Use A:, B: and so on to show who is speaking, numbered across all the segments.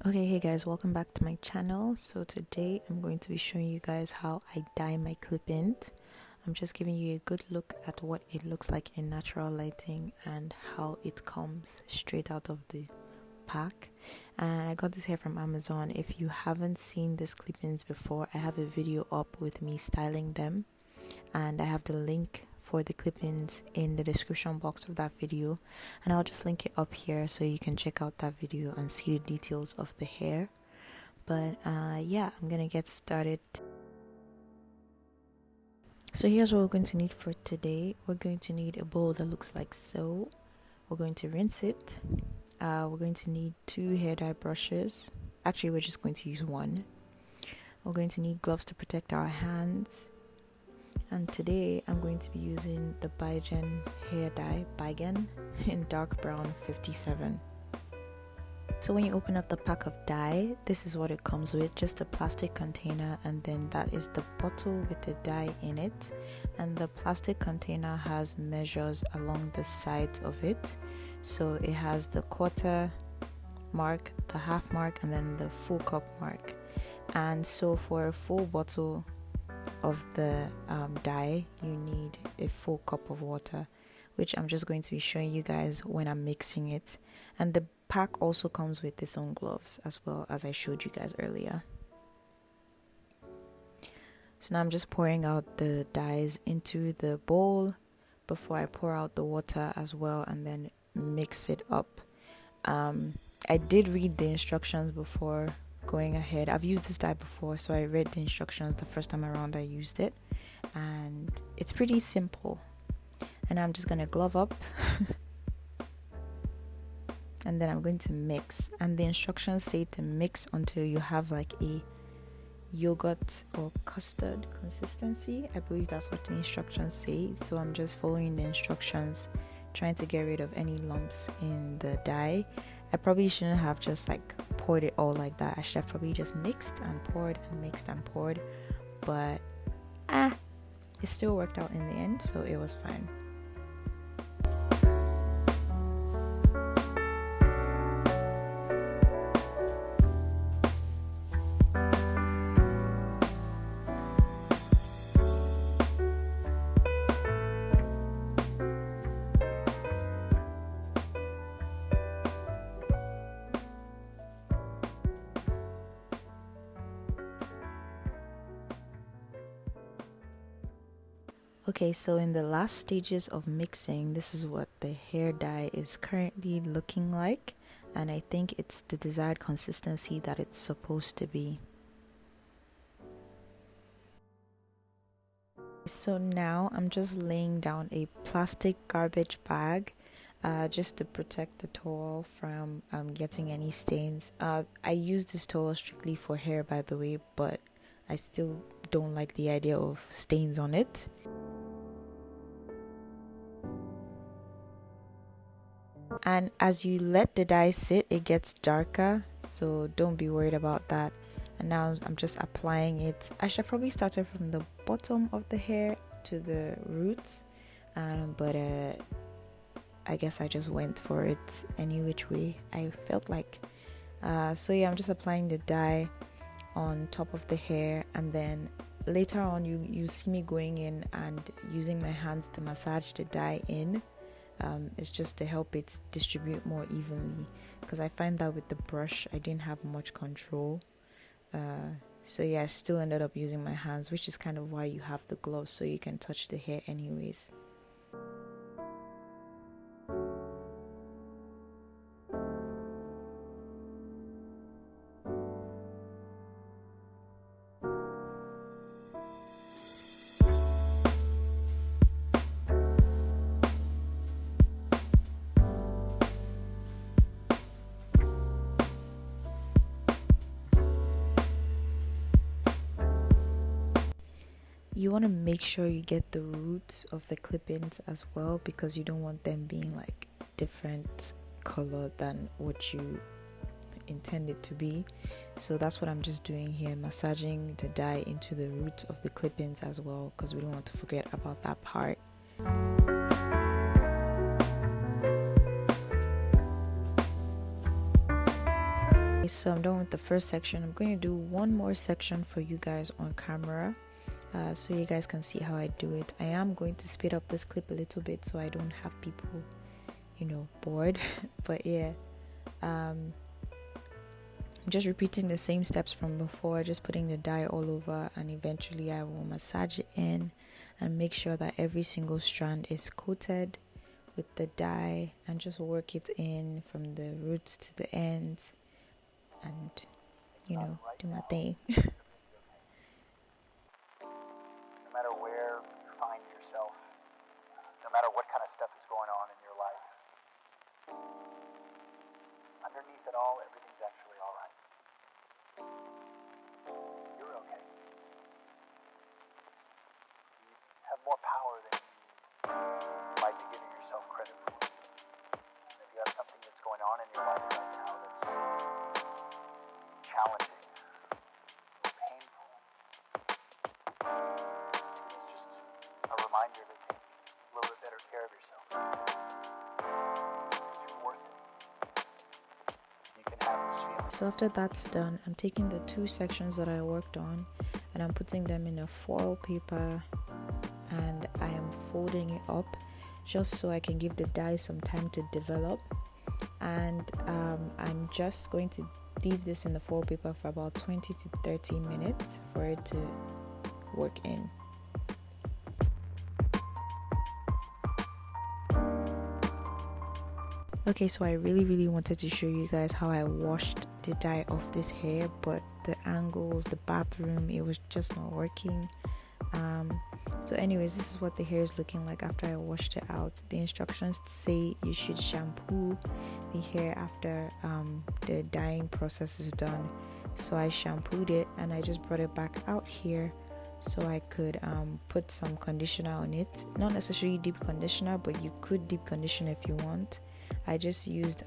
A: Okay, hey guys, welcome back to my channel. So today I'm going to be showing you guys how I dye my clip-ins. I'm just giving you a good look at what it looks like in natural lighting and how it comes straight out of the pack. And I got this hair from Amazon. If you haven't seen these clip-ins before, I have a video up with me styling them, and I have the link for the clip-ins in the description box of that video, and I'll just link it up here so you can check out that video and see the details of the hair. But yeah, I'm gonna get started. So here's what we're going to need for today. We're going to need a bowl that looks like so. We're going to rinse it. We're going to need 2 hair dye brushes. Actually, we're just going to use 1. We're going to need gloves to protect our hands. And today I'm going to be using the Baigen hair dye, Baigen, in dark brown 57. So when you open up the pack of dye, this is what it comes with: just a plastic container, and then that is the bottle with the dye in it. And the plastic container has measures along the sides of it. So it has the quarter mark, the half mark, and then the full cup mark. And so for a full bottle of the dye, you need a full cup of water, which I'm just going to be showing you guys when I'm mixing it. And the pack also comes with its own gloves, as well as I showed you guys earlier. So now I'm just pouring out the dyes into the bowl before I pour out the water as well, and then mix it up. I did read the instructions before going ahead. I've used this dye before, so I read the instructions the first time around I used it, and it's pretty simple. And I'm just gonna glove up and then I'm going to mix, and the instructions say to mix until you have like a yogurt or custard consistency. I believe that's what the instructions say. So I'm just following the instructions, trying to get rid of any lumps in the dye. I probably shouldn't have just like poured it all like that. I should have probably just mixed and poured and mixed and poured, but it still worked out in the end, so it was fine. Okay, so in the last stages of mixing, this is what the hair dye is currently looking like, and I think it's the desired consistency that it's supposed to be. So now I'm just laying down a plastic garbage bag just to protect the towel from getting any stains. I use this towel strictly for hair, by the way, but I still don't like the idea of stains on it. And as you let the dye sit, it gets darker, so don't be worried about that. And now I'm just applying it. I should probably start it from the bottom of the hair to the roots, but I guess I just went for it any which way I felt like. So yeah, I'm just applying the dye on top of the hair, and then later on you see me going in and using my hands to massage the dye in. It's just to help it distribute more evenly, because I find that with the brush I didn't have much control. So yeah, I still ended up using my hands, which is kind of why you have the gloves, so you can touch the hair anyways. You want to make sure you get the roots of the clip-ins as well, because you don't want them being like different color than what you intend it to be. So that's what I'm just doing here, massaging the dye into the roots of the clip-ins as well, because we don't want to forget about that part. So I'm done with the first section. I'm going to do one more section for you guys on camera, so you guys can see how I do it. I am going to speed up this clip a little bit so I don't have people, bored. But yeah, I'm just repeating the same steps from before, just putting the dye all over, and eventually I will massage it in and make sure that every single strand is coated with the dye, and just work it in from the roots to the ends, and do my thing.
B: No matter where you find yourself, no matter what kind of stuff is going on in your life, underneath it all, everything's actually all right. You're okay. You have more power than you might be giving yourself credit for. And if you have something that's going on in your life right now that's challenging, painful, it's just a reminder to take a little bit better care of yourself. You're worth it. You can have this feeling.
A: So after that's done, I'm taking the two sections that I worked on and I'm putting them in a foil paper, and I am folding it up just so I can give the dye some time to develop. And I'm just going to leave this in the foil paper for about 20 to 30 minutes for it to work in. Okay, so I really wanted to show you guys how I washed the dye off this hair, but the angles, the bathroom, it was just not working. So anyways, this is what the hair is looking like after I washed it out. The instructions say you should shampoo the hair after the dyeing process is done. So I shampooed it and I just brought it back out here so I could put some conditioner on it. Not necessarily deep conditioner, but you could deep condition if you want. I just used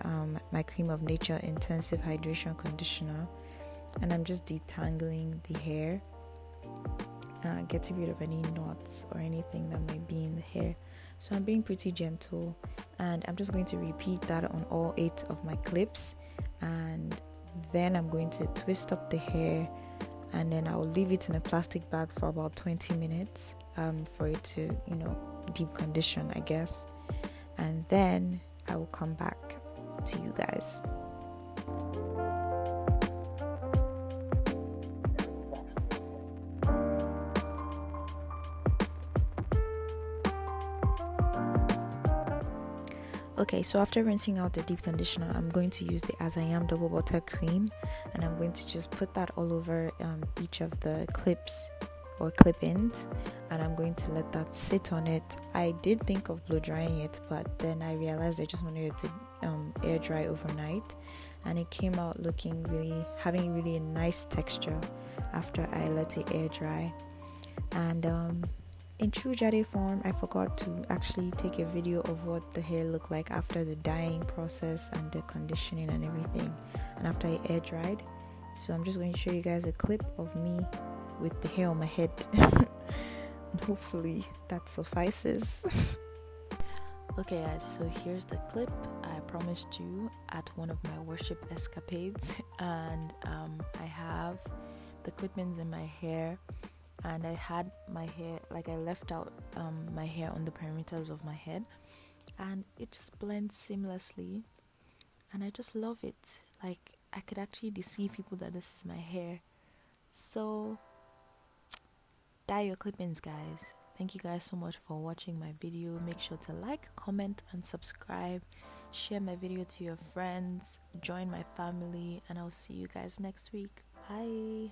A: my Cream of Nature Intensive Hydration Conditioner, and I'm just detangling the hair, getting rid of any knots or anything that might be in the hair. So I'm being pretty gentle, and I'm just going to repeat that on all 8 of my clips, and then I'm going to twist up the hair, and then I'll leave it in a plastic bag for about 20 minutes for it to deep condition, I guess, and then I will come back to you guys. Okay, so after rinsing out the deep conditioner, I'm going to use the As I Am Double Butter Cream, and I'm going to just put that all over each of the clips or clip-ins, and I'm going to let that sit on it. I did think of blow drying it, but then I realized I just wanted it to air dry overnight, and it came out looking having really a nice texture after I let it air dry. And in true Jade form, I forgot to actually take a video of what the hair looked like after the dyeing process and the conditioning and everything, and after it air dried. So I'm just going to show you guys a clip of me with the hair on my head. Hopefully that suffices. Okay guys, so here's the clip I promised you at one of my worship escapades, and I have the clip-ins in my hair, and I had my hair, like I left out my hair on the perimeters of my head, and it just blends seamlessly, and I just love it. Like, I could actually deceive people that this is my hair. So dye your clip-ins, guys. Thank you guys so much for watching my video. Make sure to like, comment, and subscribe. Share my video to your friends. Join my family, and I'll see you guys next week. Bye.